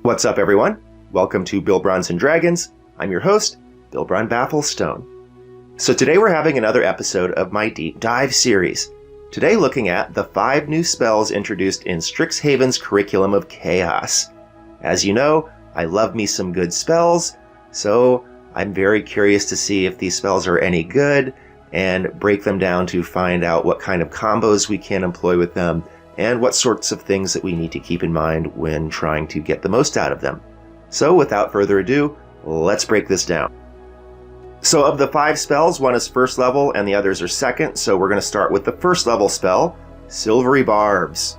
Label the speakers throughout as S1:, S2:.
S1: What's up, everyone? Welcome to Bill Bronze and Dragons. I'm your host, Bill Bron Bafflestone. So today we're having another episode of my Deep Dive series. Today looking at the 5 new spells introduced in Strixhaven's Curriculum of Chaos. As you know, I love me some good spells, so I'm very curious to see if these spells are any good and break them down to find out what kind of combos we can employ with them and what sorts of things that we need to keep in mind when trying to get the most out of them. So without further ado, let's break this down. So of the 5 spells, one is first level and the others are second, so we're going to start with the first level spell, Silvery Barbs.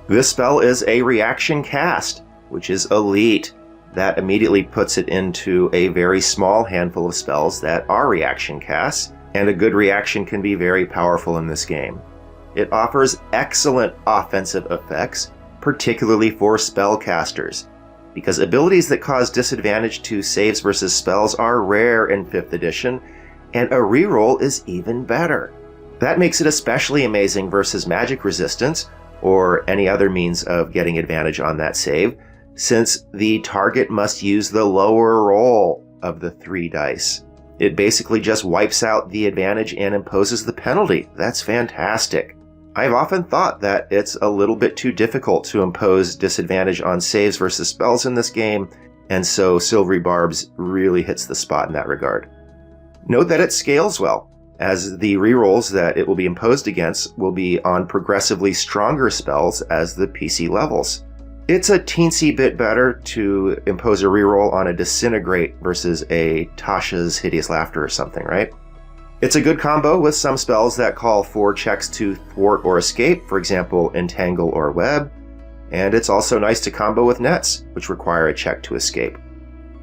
S1: This spell is a reaction cast, which is elite. That immediately puts it into a very small handful of spells that are reaction casts, and a good reaction can be very powerful in this game. It offers excellent offensive effects, particularly for spellcasters, because abilities that cause disadvantage to saves versus spells are rare in 5th edition, and a reroll is even better. That makes it especially amazing versus magic resistance, or any other means of getting advantage on that save, since the target must use the lower roll of the 3 dice. It basically just wipes out the advantage and imposes the penalty. That's fantastic. I've often thought that it's a little bit too difficult to impose disadvantage on saves versus spells in this game, and so Silvery Barbs really hits the spot in that regard. Note that it scales well, as the rerolls that it will be imposed against will be on progressively stronger spells as the PC levels. It's a teensy bit better to impose a reroll on a Disintegrate versus a Tasha's Hideous Laughter or something, right? It's a good combo with some spells that call for checks to thwart or escape, for example, Entangle or Web, and it's also nice to combo with Nets, which require a check to escape.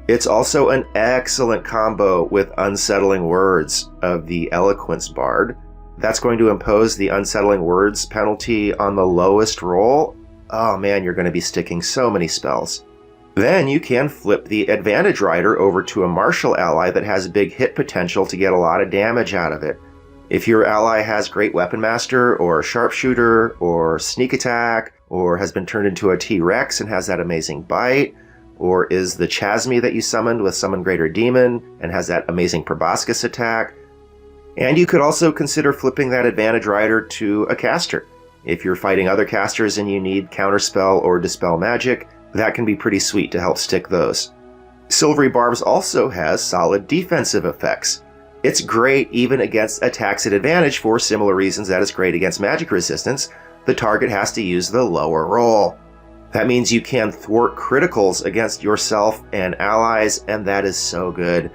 S1: It's also an excellent combo with Unsettling Words of the Eloquence Bard. That's going to impose the Unsettling Words penalty on the lowest roll. Oh man, you're going to be sticking so many spells. Then you can flip the Advantage Rider over to a martial ally that has big hit potential to get a lot of damage out of it. If your ally has Great Weapon Master, or Sharpshooter, or Sneak Attack, or has been turned into a T-Rex and has that amazing bite, or is the Chasme that you summoned with Summon Greater Demon and has that amazing Proboscis attack. And you could also consider flipping that Advantage Rider to a caster. If you're fighting other casters and you need Counterspell or Dispel Magic, that can be pretty sweet to help stick those. Silvery Barbs also has solid defensive effects. It's great even against attacks at advantage for similar reasons that it's great against magic resistance. The target has to use the lower roll. That means you can thwart criticals against yourself and allies, and that is so good.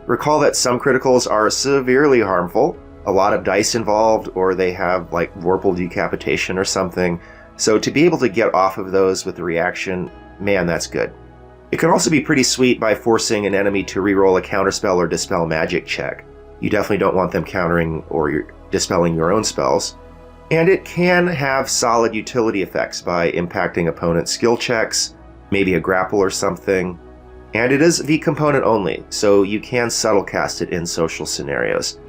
S1: Recall that some criticals are severely harmful, a lot of dice involved, or they have like Vorpal Decapitation or something. So to be able to get off of those with the reaction, man, that's good. It can also be pretty sweet by forcing an enemy to reroll a Counterspell or Dispel Magic check. You definitely don't want them countering or dispelling your own spells. And it can have solid utility effects by impacting opponent skill checks, maybe a grapple or something. And it is V component only, so you can subtle cast it in social scenarios.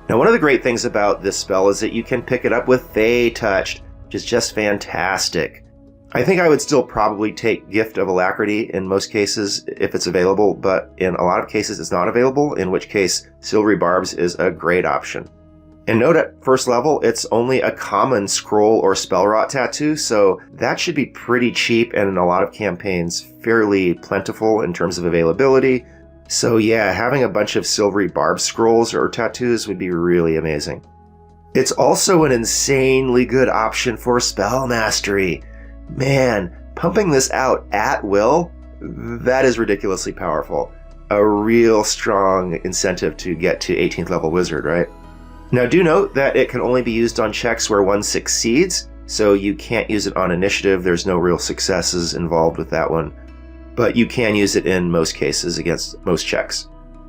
S1: Now, one of the great things about this spell is that you can pick it up with Fey Touched, which is just fantastic. I think I would still probably take Gift of Alacrity in most cases if it's available, but in a lot of cases it's not available, in which case Silvery Barbs is a great option. And note at first level, it's only a common scroll or spell rot tattoo, so that should be pretty cheap and in a lot of campaigns fairly plentiful in terms of availability. So yeah, having a bunch of Silvery Barb scrolls or tattoos would be really amazing. It's also an insanely good option for spell mastery. Man, pumping this out at will, that is ridiculously powerful. A real strong incentive to get to 18th level wizard, right? Now do note that it can only be used on checks where one succeeds, so you can't use it on initiative. There's no real successes involved with that one. But you can use it in most cases against most checks.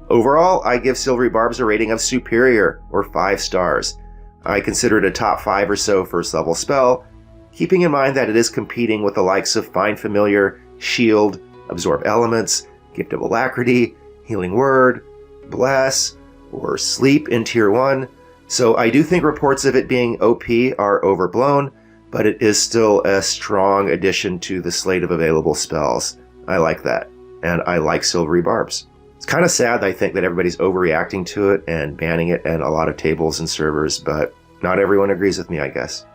S1: Overall, I give Silvery Barbs a rating of Superior, or 5 stars. I consider it a top 5 or so first level spell, keeping in mind that it is competing with the likes of Find Familiar, Shield, Absorb Elements, Gift of Alacrity, Healing Word, Bless, or Sleep in Tier 1, so I do think reports of it being OP are overblown, but it is still a strong addition to the slate of available spells. I like that, and I like Silvery Barbs. It's kind of sad, I think, that everybody's overreacting to it and banning it in a lot of tables and servers, but not everyone agrees with me, I guess.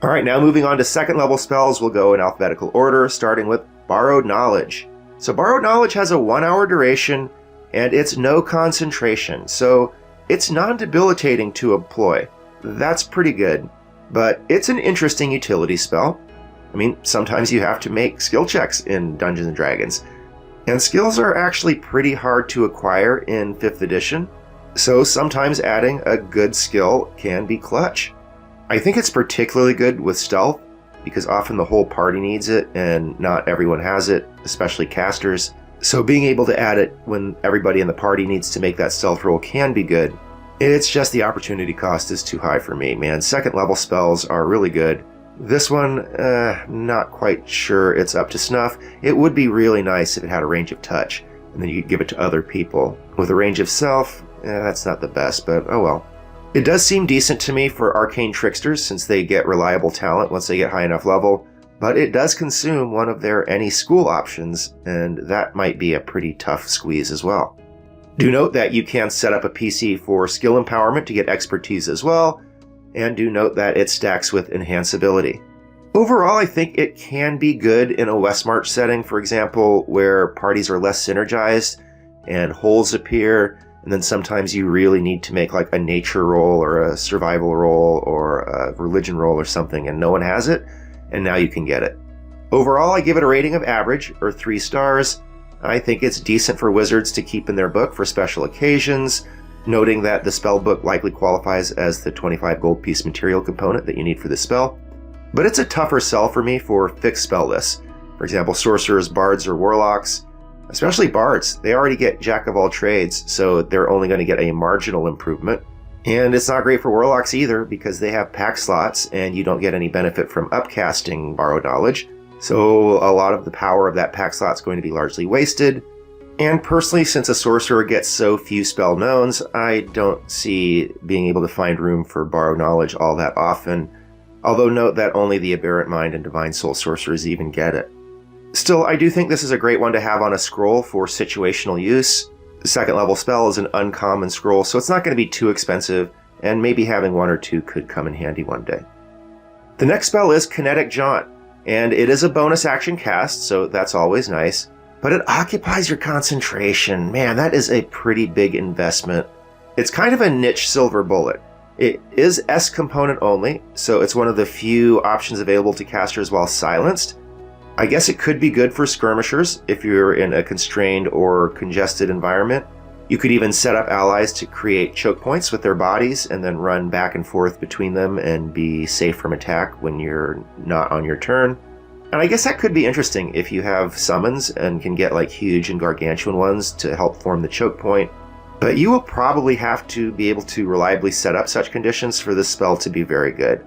S1: Alright, now moving on to second level spells, we'll go in alphabetical order, starting with Borrowed Knowledge. So Borrowed Knowledge has a 1 hour duration, and it's no concentration, so it's non-debilitating to employ. That's pretty good, but it's an interesting utility spell. I mean, sometimes you have to make skill checks in Dungeons & Dragons, and skills are actually pretty hard to acquire in 5th edition, so sometimes adding a good skill can be clutch. I think it's particularly good with stealth, because often the whole party needs it, and not everyone has it, especially casters. So being able to add it when everybody in the party needs to make that stealth roll can be good. It's just the opportunity cost is too high for me, man. Second level spells are really good. This one, not quite sure it's up to snuff. It would be really nice if it had a range of touch, and then you could give it to other people. With a range of self, that's not the best, but oh well. It does seem decent to me for arcane tricksters, since they get reliable talent once they get high enough level, but it does consume one of their any school options, and that might be a pretty tough squeeze as well. Do note that you can set up a PC for skill empowerment to get expertise as well, and do note that it stacks with enhanceability. Overall, I think it can be good in a Westmarch setting, for example, where parties are less synergized and holes appear, and then sometimes you really need to make like a nature roll or a survival roll or a religion roll or something, and no one has it, and now you can get it. Overall, I give it a rating of average, or 3 stars. I think it's decent for wizards to keep in their book for special occasions, noting that the spell book likely qualifies as the 25 gold piece material component that you need for the spell. But it's a tougher sell for me for fixed spell lists. For example, sorcerers, bards, or warlocks. Especially bards. They already get jack of all trades, so they're only going to get a marginal improvement. And it's not great for warlocks either, because they have pack slots and you don't get any benefit from upcasting Borrowed Knowledge. So a lot of the power of that pack slot is going to be largely wasted. And personally, since a sorcerer gets so few spell knowns, I don't see being able to find room for Borrowed Knowledge all that often. Although note that only the Aberrant Mind and Divine Soul sorcerers even get it. Still, I do think this is a great one to have on a scroll for situational use. The second level spell is an uncommon scroll, so it's not going to be too expensive, and maybe having 1 or 2 could come in handy one day. The next spell is Kinetic Jaunt, and it is a bonus action cast, so that's always nice. But it occupies your concentration. Man, that is a pretty big investment. It's kind of a niche silver bullet. It is S component only, so it's one of the few options available to casters while silenced. I guess it could be good for skirmishers if you're in a constrained or congested environment. You could even set up allies to create choke points with their bodies and then run back and forth between them and be safe from attack when you're not on your turn. And I guess that could be interesting if you have summons and can get like huge and gargantuan ones to help form the choke point. But you will probably have to be able to reliably set up such conditions for this spell to be very good.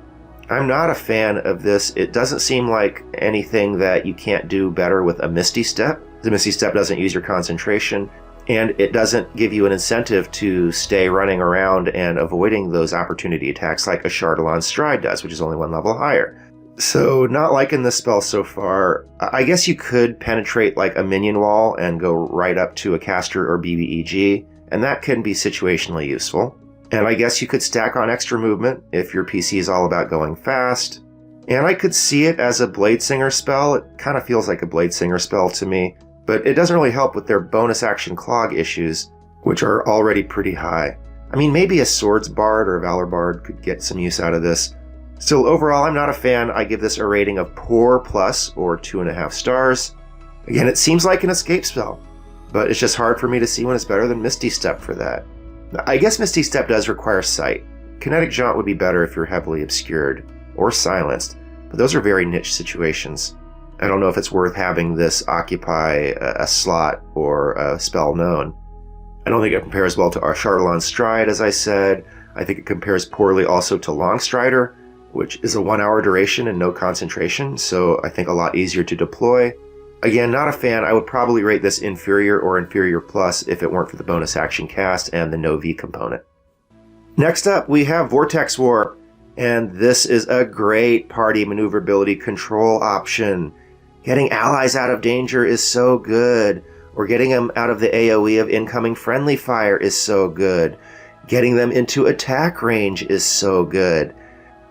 S1: I'm not a fan of this. It doesn't seem like anything that you can't do better with a Misty Step. The Misty Step doesn't use your concentration, and it doesn't give you an incentive to stay running around and avoiding those opportunity attacks like a Chardalon Stride does, which is only 1 level higher. So not liking this spell so far. I guess you could penetrate like a minion wall and go right up to a caster or BBEG, and that can be situationally useful. And I guess you could stack on extra movement if your PC is all about going fast. And I could see it as a Bladesinger spell. It kind of feels like a Bladesinger spell to me, but it doesn't really help with their bonus action clog issues, which are already pretty high. I mean, maybe a Swords Bard or a Valor Bard could get some use out of this. Still, overall, I'm not a fan. I give this a rating of Poor Plus, or 2.5 stars. Again, it seems like an escape spell, but it's just hard for me to see when it's better than Misty Step for that. I guess Misty Step does require sight. Kinetic Jaunt would be better if you're heavily obscured, or silenced, but those are very niche situations. I don't know if it's worth having this occupy a slot or a spell known. I don't think it compares well to our Chardalon Stride, as I said. I think it compares poorly also to Longstrider, which is a 1 hour duration and no concentration, so I think a lot easier to deploy. Again, not a fan. I would probably rate this inferior or inferior plus if it weren't for the bonus action cast and the no V component. Next up, we have Vortex Warp, And this is a great party maneuverability control option. Getting allies out of danger is so good. Or getting them out of the AoE of incoming friendly fire is so good. Getting them into attack range is so good.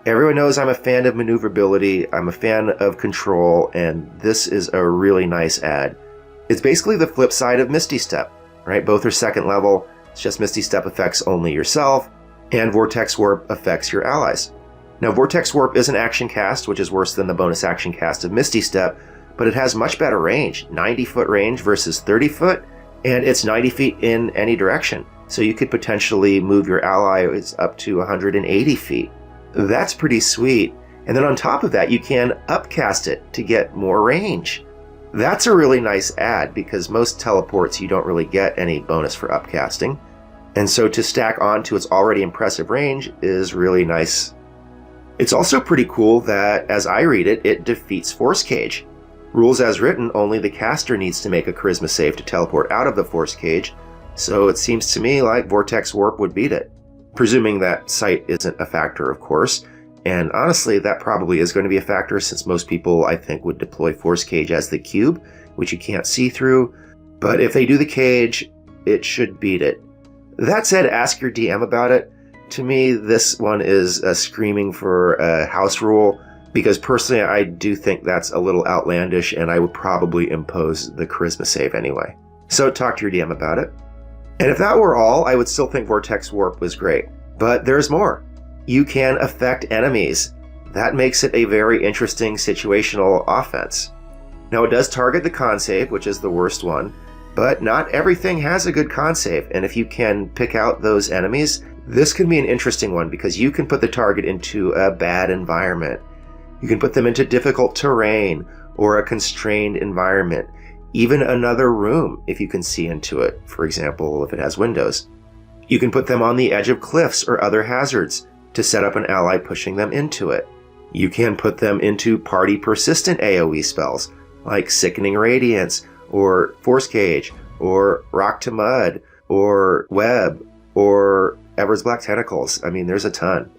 S1: Everyone knows I'm a fan of maneuverability, I'm a fan of control, and this is a really nice add. It's basically the flip side of Misty Step, right? Both are second level, it's just Misty Step affects only yourself, and Vortex Warp affects your allies. Now, Vortex Warp is an action cast, which is worse than the bonus action cast of Misty Step, but it has much better range, 90-foot range versus 30-foot, and it's 90 feet in any direction. So you could potentially move your allies up to 180 feet. That's pretty sweet. And then on top of that, you can upcast it to get more range. That's a really nice add because most teleports you don't really get any bonus for upcasting. And so to stack on to its already impressive range is really nice. It's also pretty cool that, as I read it, it defeats Force Cage. Rules as written, only the caster needs to make a charisma save to teleport out of the Force Cage, so it seems to me like Vortex Warp would beat it. Presuming that sight isn't a factor, of course, and honestly, that probably is going to be a factor since most people, I think, would deploy Force Cage as the cube, which you can't see through, but if they do the cage, it should beat it. That said, ask your DM about it. To me, this one is screaming for a house rule, because personally, I do think that's a little outlandish, and I would probably impose the charisma save anyway. So talk to your DM about it. And if that were all, I would still think Vortex Warp was great. But there's more. You can affect enemies. That makes it a very interesting situational offense. Now, it does target the con save, which is the worst one, but not everything has a good con save, and if you can pick out those enemies, this can be an interesting one because you can put the target into a bad environment. You can put them into difficult terrain or a constrained environment, even another room if you can see into it, for example, if it has windows. You can put them on the edge of cliffs or other hazards to set up an ally pushing them into it. You can put them into party persistent AoE spells like Sickening Radiance or Force Cage or Rock to Mud or Web or Ever's Black Tentacles. I mean, there's a ton.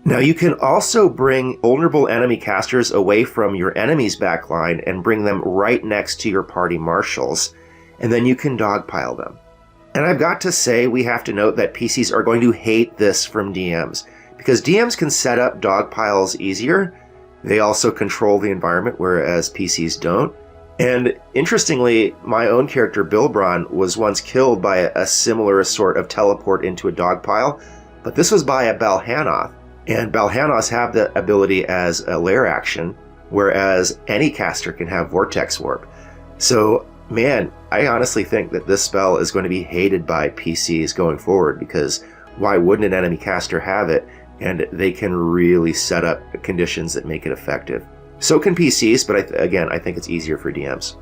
S1: Now, you can also bring vulnerable enemy casters away from your enemy's backline and bring them right next to your party marshals, and then you can dogpile them. And I've got to say, we have to note that PCs are going to hate this from DMs, because DMs can set up dogpiles easier. They also control the environment, whereas PCs don't. And interestingly, my own character, Bilbron, was once killed by a similar sort of teleport into a dogpile, but this was by a Balhanoth. And Balhanoths have the ability as a lair action, whereas any caster can have Vortex Warp. So, man, I honestly think that this spell is going to be hated by PCs going forward, because why wouldn't an enemy caster have it? And they can really set up conditions that make it effective. So can PCs, but again, I think it's easier for DMs.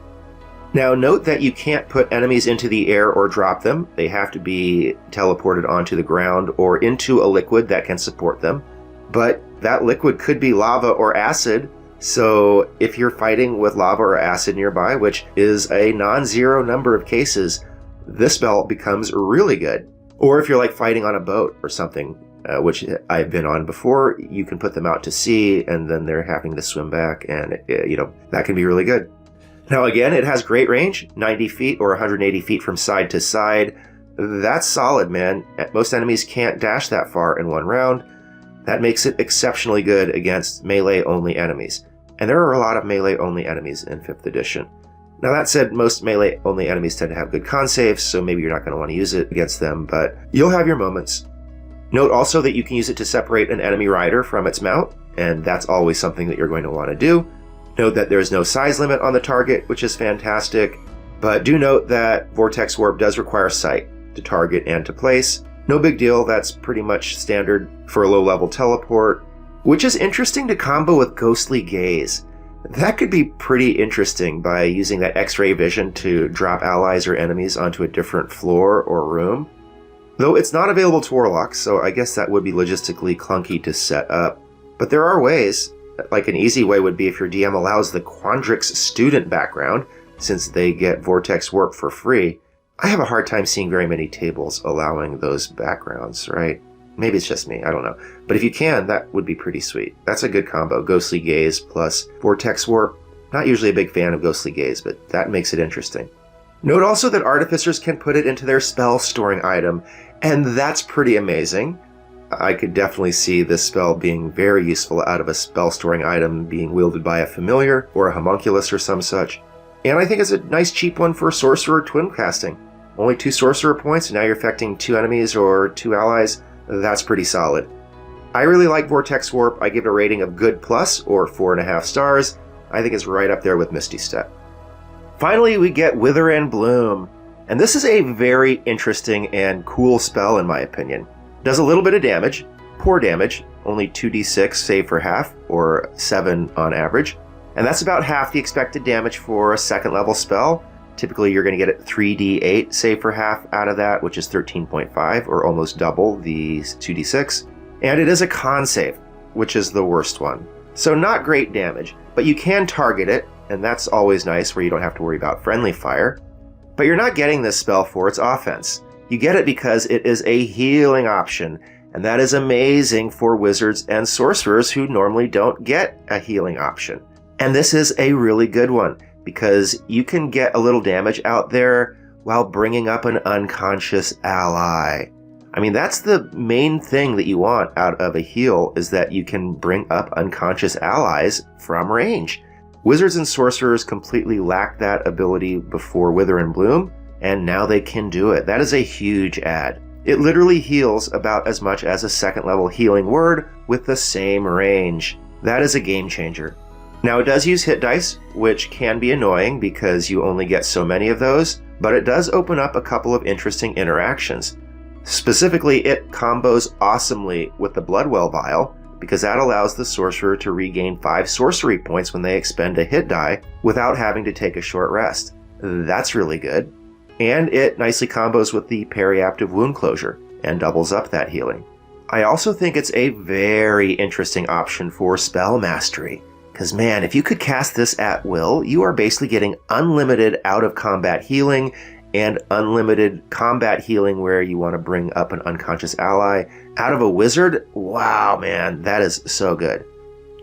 S1: Now, note that you can't put enemies into the air or drop them. They have to be teleported onto the ground or into a liquid that can support them. But that liquid could be lava or acid, so if you're fighting with lava or acid nearby, which is a non-zero number of cases, this spell becomes really good. Or if you're like fighting on a boat or something, which I've been on before, you can put them out to sea and then they're having to swim back, and that can be really good. Now again, it has great range, 90 feet or 180 feet from side to side. That's solid, man. Most enemies can't dash that far in one round. That makes it exceptionally good against melee-only enemies. And there are a lot of melee-only enemies in 5th edition. Now that said, most melee-only enemies tend to have good con saves, so maybe you're not going to want to use it against them, but you'll have your moments. Note also that you can use it to separate an enemy rider from its mount, and that's always something that you're going to want to do. Note that there's no size limit on the target, which is fantastic, but do note that Vortex Warp does require sight to target and to place. No big deal, that's pretty much standard for a low-level teleport, which is interesting to combo with Ghostly Gaze. That could be pretty interesting by using that X-ray vision to drop allies or enemies onto a different floor or room. Though it's not available to Warlocks, so I guess that would be logistically clunky to set up. But there are ways. Like an easy way would be if your DM allows the Quandrix student background, since they get Vortex Warp for free. I have a hard time seeing very many tables allowing those backgrounds, right? Maybe it's just me, I don't know. But if you can, that would be pretty sweet. That's a good combo. Ghostly Gaze plus Vortex Warp. Not usually a big fan of Ghostly Gaze, but that makes it interesting. Note also that Artificers can put it into their spell storing item, and that's pretty amazing. I could definitely see this spell being very useful out of a spell storing item being wielded by a familiar or a homunculus or some such. And I think it's a nice cheap one for sorcerer twin casting. Only 2 sorcerer points, and now you're affecting 2 enemies or 2 allies. That's pretty solid. I really like Vortex Warp. I give it a rating of good plus, or 4.5 stars. I think it's right up there with Misty Step. Finally, we get Wither and Bloom. And this is a very interesting and cool spell in my opinion. Does a little bit of damage, poor damage, only 2d6 save for half, or 7 on average. And that's about half the expected damage for a second level spell. Typically you're going to get 3d8 save for half out of that, which is 13.5, or almost double the 2d6. And it is a con save, which is the worst one. So not great damage, but you can target it, and that's always nice where you don't have to worry about friendly fire. But you're not getting this spell for its offense. You get it because it is a healing option, and that is amazing for wizards and sorcerers who normally don't get a healing option. And this is a really good one, because you can get a little damage out there while bringing up an unconscious ally. I mean, that's the main thing that you want out of a heal, is that you can bring up unconscious allies from range. Wizards and sorcerers completely lacked that ability before Wither and Bloom, and now they can do it. That is a huge add. It literally heals about as much as a second level healing word with the same range. That is a game changer. Now it does use hit dice, which can be annoying because you only get so many of those, but it does open up a couple of interesting interactions. Specifically, it combos awesomely with the Bloodwell Vial, because that allows the sorcerer to regain 5 sorcery points when they expend a hit die without having to take a short rest. That's really good. And it nicely combos with the Periaptive Wound Closure and doubles up that healing. I also think it's a very interesting option for spell mastery. Because man, if you could cast this at will, you are basically getting unlimited out-of-combat healing and unlimited combat healing where you want to bring up an unconscious ally. Out of a wizard, wow man, that is so good.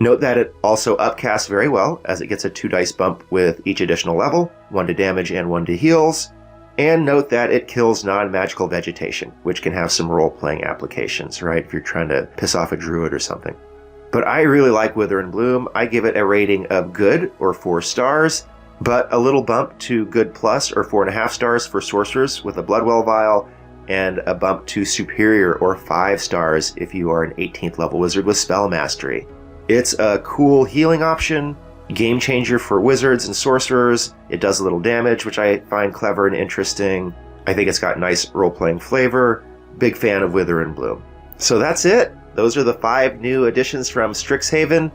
S1: Note that it also upcasts very well, as it gets a 2 dice bump with each additional level, 1 to damage and 1 to heals. And note that it kills non-magical vegetation, which can have some role-playing applications, right? If you're trying to piss off a druid or something. But I really like Wither and Bloom. I give it a rating of good, or 4 stars, but a little bump to good plus, or 4.5 stars for sorcerers with a Bloodwell Vial, and a bump to superior, or 5 stars if you are an 18th level wizard with spell mastery. It's a cool healing option, game changer for wizards and sorcerers. It does a little damage, which I find clever and interesting. I think it's got nice role-playing flavor. Big fan of Wither and Bloom. So that's it. Those are the 5 new additions from Strixhaven,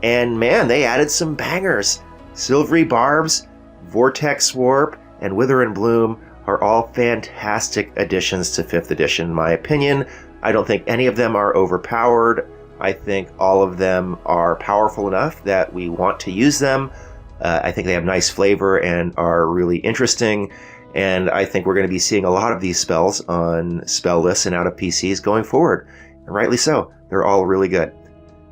S1: and man, they added some bangers. Silvery Barbs, Vortex Warp, and Wither and Bloom are all fantastic additions to 5th edition in my opinion. I don't think any of them are overpowered. I think all of them are powerful enough that we want to use them. I think they have nice flavor and are really interesting, and I think we're going to be seeing a lot of these spells on spell lists and out of PCs going forward. And rightly so. They're all really good.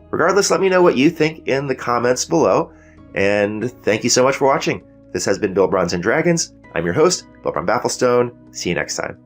S1: Regardless, let me know what you think in the comments below. And thank you so much for watching. This has been Bill Bronze and Dragons. I'm your host, Bill Bron Bafflestone. See you next time.